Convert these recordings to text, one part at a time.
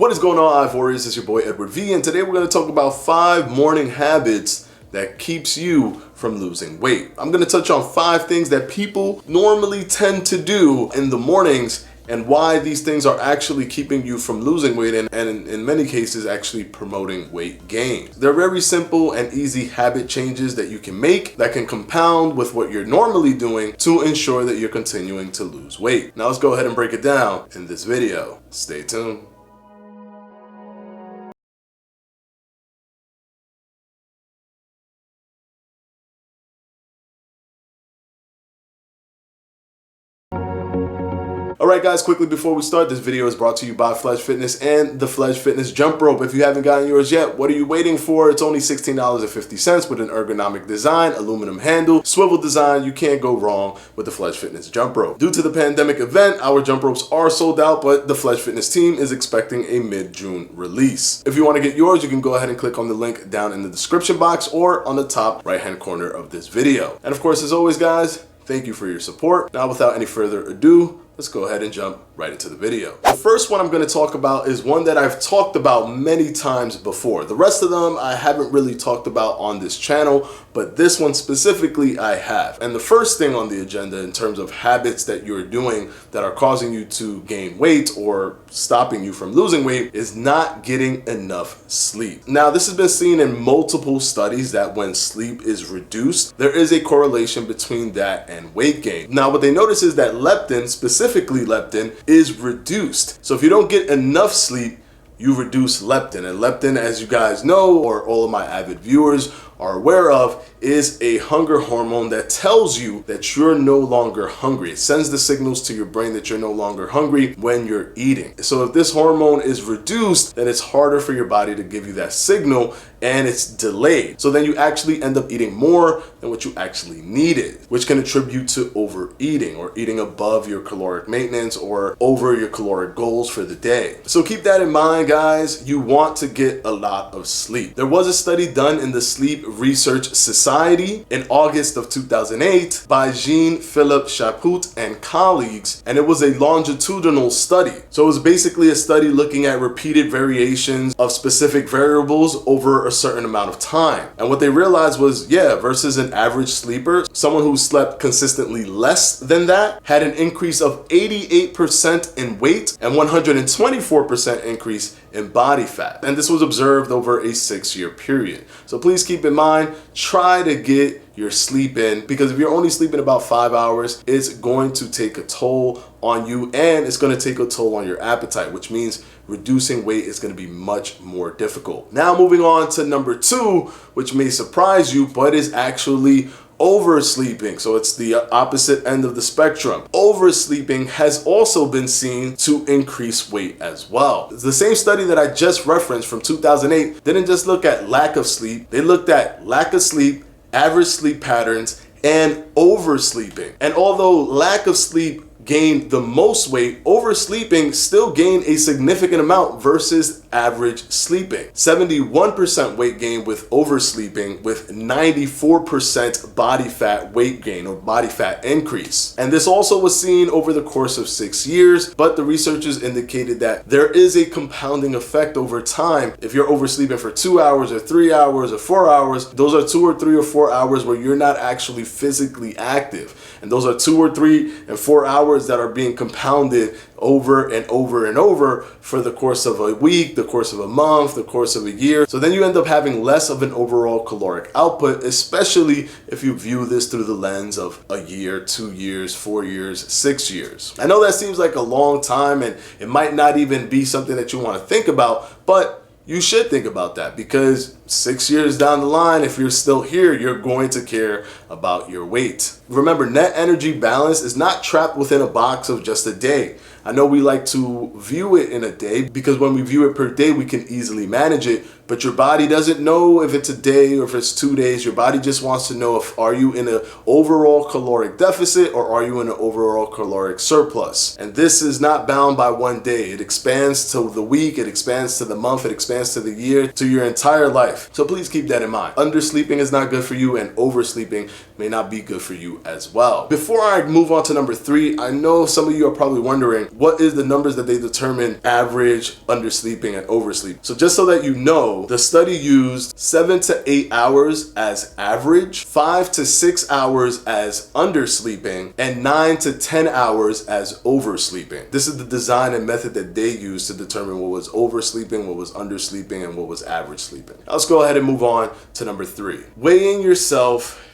What is going on, I4ers? It's your boy Edward V, and today we're going to talk about 5 morning habits that keeps you from losing weight. I'm going to touch on 5 things that people normally tend to do in the mornings and why these things are actually keeping you from losing weight and in many cases actually promoting weight gain. They're very simple and easy habit changes that you can make that can compound with what you're normally doing to ensure that you're continuing to lose weight. Now let's go ahead and break it down in this video. Stay tuned. Alright guys, quickly before we start, this video is brought to you by Fledge Fitness and the Fledge Fitness Jump Rope. If you haven't gotten yours yet, what are you waiting for? It's only $16.50 with an ergonomic design, aluminum handle, swivel design. You can't go wrong with the Fledge Fitness Jump Rope. Due to the pandemic event, our jump ropes are sold out, but the Fledge Fitness team is expecting a mid-June release. If you want to get yours, you can go ahead and click on the link down in the description box or on the top right-hand corner of this video. And of course, as always guys, thank you for your support. Now without any further ado, let's go ahead and jump right into the video. The first one I'm going to talk about is one that I've talked about many times before. The rest of them I haven't really talked about on this channel, but this one specifically I have. And the first thing on the agenda in terms of habits that you're doing that are causing you to gain weight or stopping you from losing weight is not getting enough sleep. Now, this has been seen in multiple studies that when sleep is reduced, there is a correlation between that and weight gain. Now, what they notice is that leptin, specifically leptin, is reduced. So if you don't get enough sleep, you reduce leptin. And leptin, as you guys know, or all of my avid viewers are aware of, is a hunger hormone that tells you that you're no longer hungry. It sends the signals to your brain that you're no longer hungry when you're eating. So if this hormone is reduced, then it's harder for your body to give you that signal and it's delayed. So then you actually end up eating more than what you actually needed, which can attribute to overeating or eating above your caloric maintenance or over your caloric goals for the day. So keep that in mind, guys. You want to get a lot of sleep. There was a study done in the Sleep Research Society in August of 2008 by Jean-Philippe Chaput and colleagues, and it was a longitudinal study. So it was basically a study looking at repeated variations of specific variables over a certain amount of time. And what they realized was, versus an average sleeper, someone who slept consistently less than that had an increase of 88% in weight and 124% increase in body fat. And this was observed over a 6-year period. So please keep in mind, try to get your sleep in, because if you're only sleeping about 5 hours, it's going to take a toll on you and it's going to take a toll on your appetite, which means reducing weight is going to be much more difficult. Now moving on to number 2, which may surprise you, but is actually oversleeping. So it's the opposite end of the spectrum. Oversleeping has also been seen to increase weight as well. The same study that I just referenced from 2008 didn't just look at lack of sleep. They looked at lack of sleep, average sleep patterns, and oversleeping. And although lack of sleep gained the most weight, oversleeping still gained a significant amount versus average sleeping. 71% weight gain with oversleeping, with 94% body fat weight gain or body fat increase. And this also was seen over the course of 6 years, but the researchers indicated that there is a compounding effect over time. If you're oversleeping for 2 hours or 3 hours or 4 hours, those are 2 or 3 or 4 hours where you're not actually physically active. And those are 2 or 3 and 4 hours that are being compounded over and over and over for the course of a week, the course of a month, the course of a year. So then you end up having less of an overall caloric output, especially if you view this through the lens of a year, 2 years, 4 years, 6 years. I know that seems like a long time and it might not even be something that you want to think about, but you should think about that, because 6 years down the line, if you're still here, you're going to care about your weight. Remember, net energy balance is not trapped within a box of just a day. I know we like to view it in a day because when we view it per day, we can easily manage it, but your body doesn't know if it's a day or if it's 2 days. Your body just wants to know if are you in an overall caloric deficit or are you in an overall caloric surplus. And this is not bound by one day. It expands to the week, it expands to the month, it expands to the year, to your entire life. So please keep that in mind. Undersleeping is not good for you, and oversleeping may not be good for you as well. Before I move on to number 3, I know some of you are probably wondering what is the numbers that they determine average undersleeping and oversleep. So just so that you know, the study used 7 to 8 hours as average, 5 to 6 hours as undersleeping, and 9 to 10 hours as oversleeping. This is the design and method that they used to determine what was oversleeping, what was undersleeping, and what was average sleeping. Now let's go ahead and move on to number 3. Weighing yourself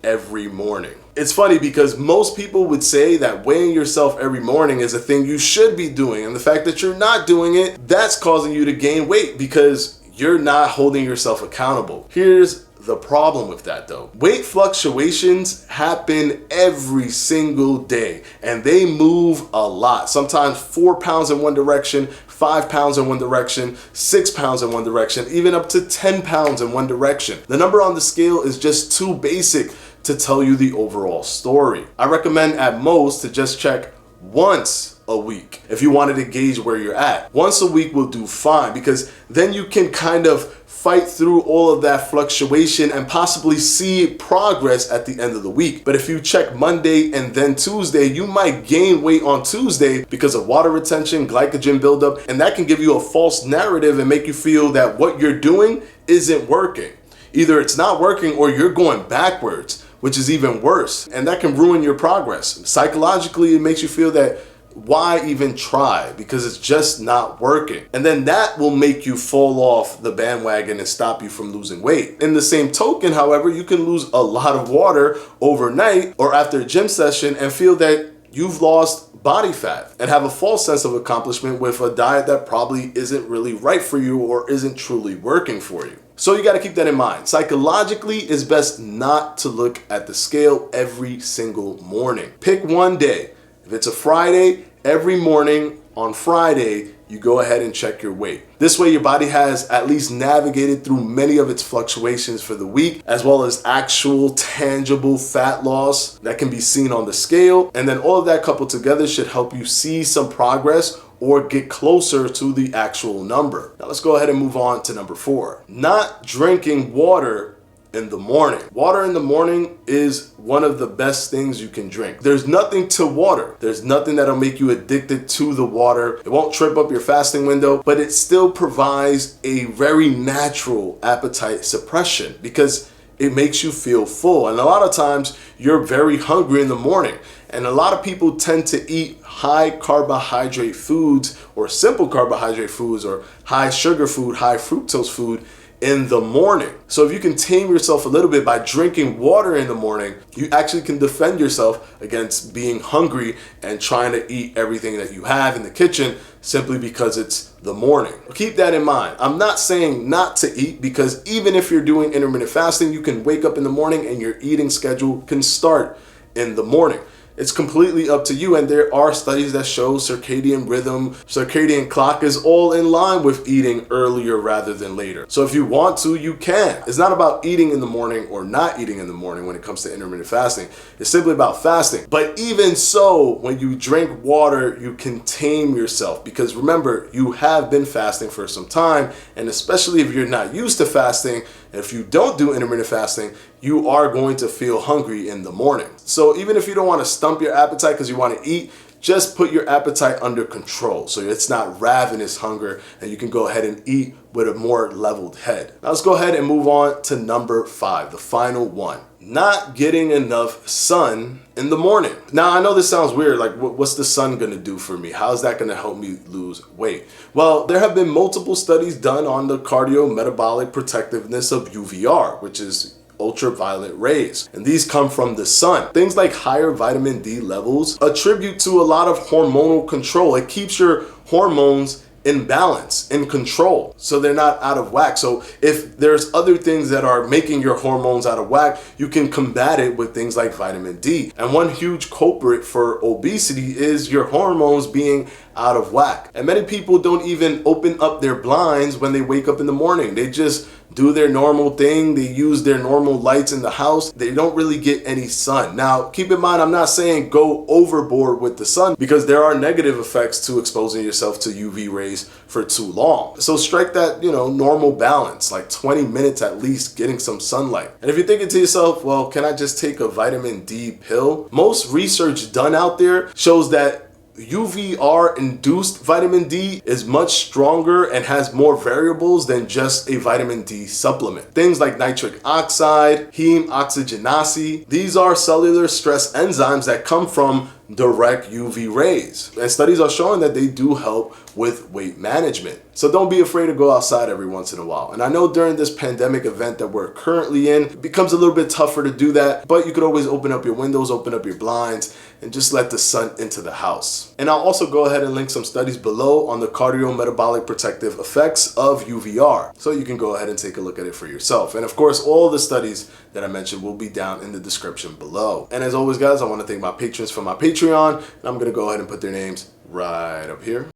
every morning. It's funny because most people would say that weighing yourself every morning is a thing you should be doing, and the fact that you're not doing it, that's causing you to gain weight because you're not holding yourself accountable. Here's the problem with that though. Weight fluctuations happen every single day and they move a lot. Sometimes 4 pounds in one direction, 5 pounds in one direction, 6 pounds in one direction, even up to 10 pounds in one direction. The number on the scale is just too basic to tell you the overall story. I recommend at most to just check once a week if you wanted to gauge where you're at. Once a week will do fine because then you can kind of fight through all of that fluctuation and possibly see progress at the end of the week. But if you check Monday and then Tuesday, you might gain weight on Tuesday because of water retention, glycogen buildup, and that can give you a false narrative and make you feel that what you're doing isn't working. Either it's not working or you're going backwards, which is even worse, and that can ruin your progress. Psychologically, it makes you feel that why even try? Because it's just not working. And then that will make you fall off the bandwagon and stop you from losing weight. In the same token, however, you can lose a lot of water overnight or after a gym session and feel that you've lost body fat and have a false sense of accomplishment with a diet that probably isn't really right for you or isn't truly working for you. So you got to keep that in mind. Psychologically, it's best not to look at the scale every single morning. Pick one day. If it's a Friday, every morning on Friday, you go ahead and check your weight. This way your body has at least navigated through many of its fluctuations for the week, as well as actual tangible fat loss that can be seen on the scale. And then all of that coupled together should help you see some progress or get closer to the actual number. Now let's go ahead and move on to number 4. Not drinking water in the morning. Water in the morning is one of the best things you can drink. There's nothing to water. There's nothing that'll make you addicted to the water. It won't trip up your fasting window, but it still provides a very natural appetite suppression because it makes you feel full. And a lot of times you're very hungry in the morning. And a lot of people tend to eat high carbohydrate foods or simple carbohydrate foods or high sugar food, high fructose food in the morning. So if you can tame yourself a little bit by drinking water in the morning, you actually can defend yourself against being hungry and trying to eat everything that you have in the kitchen simply because it's the morning. Keep that in mind. I'm not saying not to eat because even if you're doing intermittent fasting, you can wake up in the morning and your eating schedule can start in the morning. It's completely up to you, and there are studies that show circadian rhythm, circadian clock is all in line with eating earlier rather than later. So if you want to, you can. It's not about eating in the morning or not eating in the morning when it comes to intermittent fasting. It's simply about fasting. But even so, when you drink water, you can tame yourself because remember, you have been fasting for some time, and especially if you're not used to fasting, if you don't do intermittent fasting, you are going to feel hungry in the morning. So even if you don't want to stump your appetite because you want to eat, just put your appetite under control so it's not ravenous hunger and you can go ahead and eat with a more leveled head. Now let's go ahead and move on to number 5, the final one. Not getting enough sun in the morning. Now I know this sounds weird, like what's the sun gonna do for me? How's that gonna help me lose weight? Well, there have been multiple studies done on the cardiometabolic protectiveness of UVR, which is ultraviolet rays, and these come from the sun. Things like higher vitamin D levels attribute to a lot of hormonal control. It keeps your hormones in balance, in control, so they're not out of whack. So if there's other things that are making your hormones out of whack, you can combat it with things like vitamin D. And one huge culprit for obesity is your hormones being out of whack. And many people don't even open up their blinds when they wake up in the morning. They just do their normal thing. They use their normal lights in the house. They don't really get any sun. Now, keep in mind, I'm not saying go overboard with the sun, because there are negative effects to exposing yourself to UV rays for too long. So strike that, normal balance, like 20 minutes at least getting some sunlight. And if you're thinking to yourself, well, can I just take a vitamin D pill? Most research done out there shows that UVR induced vitamin D is much stronger and has more variables than just a vitamin D supplement. Things like nitric oxide, heme oxygenase, these are cellular stress enzymes that come from direct UV rays. And studies are showing that they do help with weight management. So don't be afraid to go outside every once in a while. And I know during this pandemic event that we're currently in, it becomes a little bit tougher to do that, but you could always open up your windows, open up your blinds, and just let the sun into the house. And I'll also go ahead and link some studies below on the cardiometabolic protective effects of UVR, so you can go ahead and take a look at it for yourself. And of course, all the studies that I mentioned will be down in the description below. And as always, guys, I want to thank my patrons for my Patreon, and I'm going to go ahead and put their names right up here.